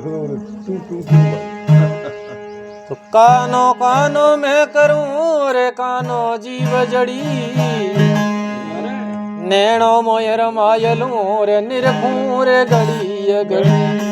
तो कानो कानो मैं करूं रे कानो जीव जड़ी नैणो मोयर मायलू रे निरखूं रे घड़ी घड़ी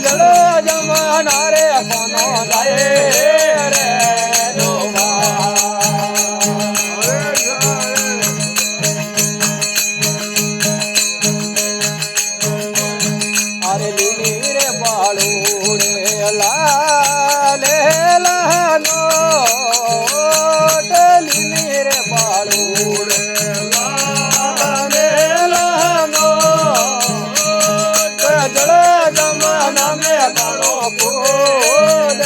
જળ જમના રે કોનો જાય રે અરે લીલી રે બાળું રે લાલે લાનો લીલી રે બાળું રે લાલે લાનો જળ જમના મે કાળો ફૂલ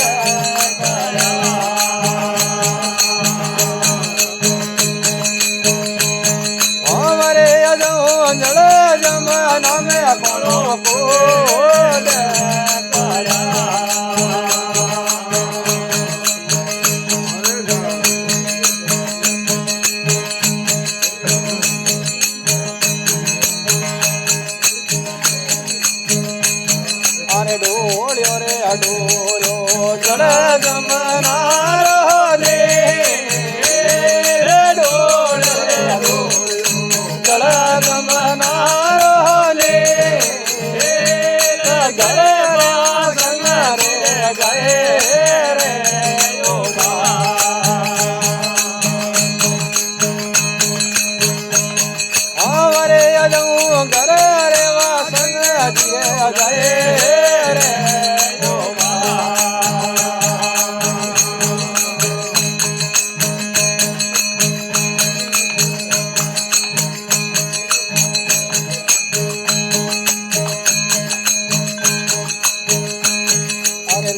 અમારે જળ જમના મે કાળો ફૂલ અરે ડોળ્યો રે ડોળ્યો જળ જમનારો ને ડોળ્યો રે ડોળ્યો જળ જમનારો ને ગળે સંગ રે ગયે રે અમારે જવું ઘર રે વાસંગ જીરે જાય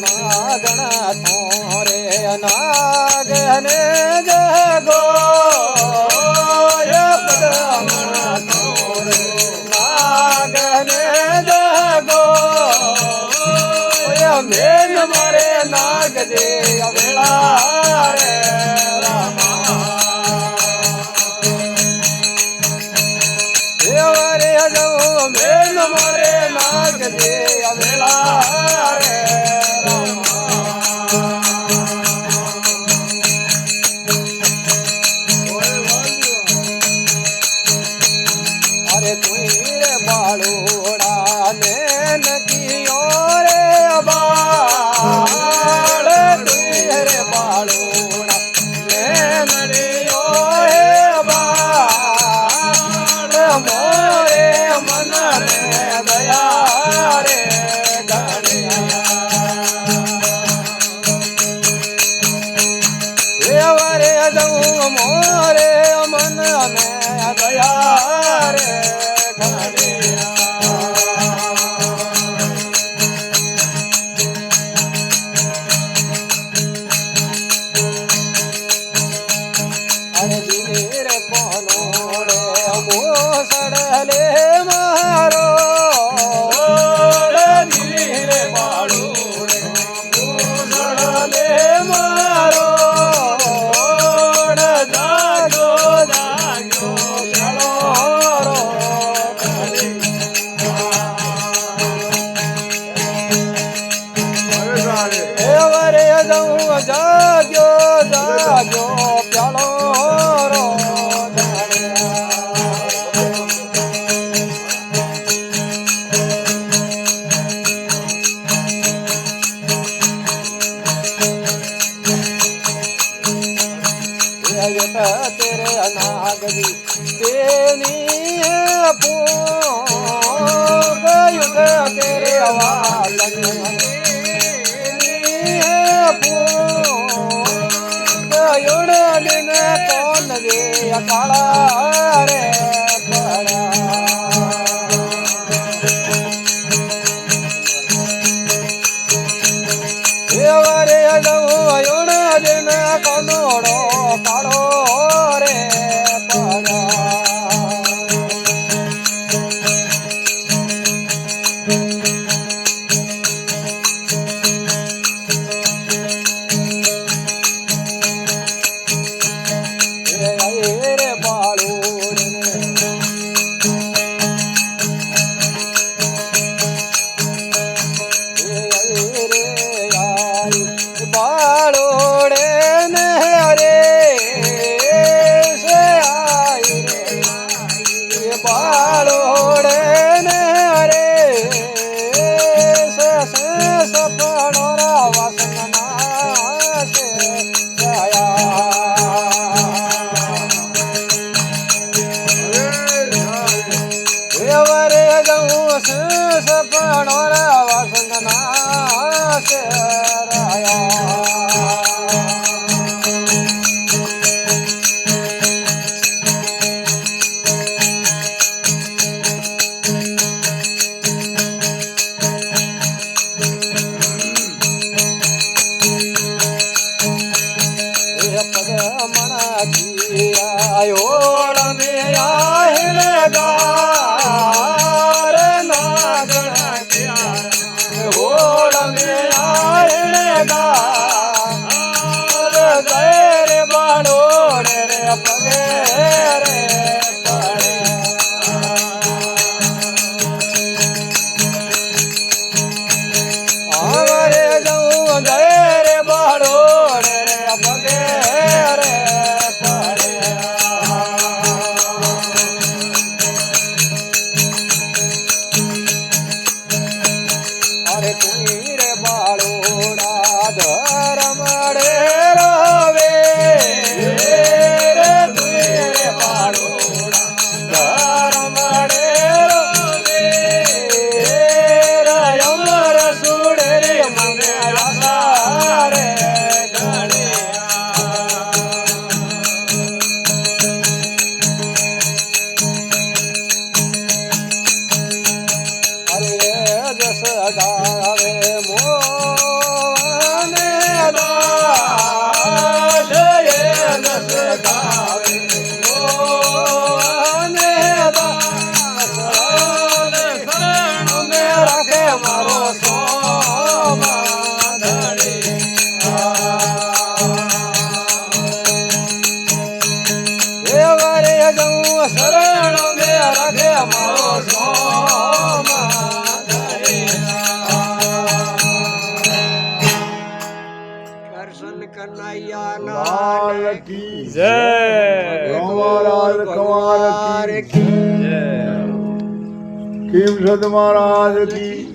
નાગણા થોરે નાગને જગો પદમણા થોરે નાગને જગો મેન મારે નાગ જે વેળા રે રે જવું મેન મારે નાગ જે વેળા રે બાળોડા ને નકીઓ રે બાળ તુઈ રે બાળોડા ને નડીઓ હે બાળ મોરે મન રે દયા રે ગણ્યા રે જવું મોરે મન ને દયા રે અરે લીલી રે કોનોડે મોસડલે મારો લીલી રે બાળુડે મોસડલે મારો જાગો જાગો ચલો રે જવું જાગ્યો જાગ્યો પ્યાલો तेरे अनागरी तेनी युद्ध तेरे आवाज दिन कौन रे अकाला रे रे अयोण दिन कौनोड़ो काड़ो रे पड़ा रे बालू रे बालो આયો રમ્યા હેણગાર નાગણા ક્યાં હોળ મેળા હેણગાર ગયે રે બાળોડ રે પગે રે પડે આવરે જવું ગયે રે બાળોડ રે પગે રે પડે અરે તું રે બાળોડા ધરમ રે રવે રે તું રે બાળોડા ધરમ રે રવે રે અમર સુડ રે મને આશા રે જસ ગાવે મોને દાસ જસ ગાવે મોને દાસ શરણ મે રાખે મારો સોમાધણી દેવરે જઉં શરણ મે રાખે મારો દર્શન કનૈયા લાલ કી જય કમરાજ કુમાર કી કી જય ખીમસદ મહારાજ કી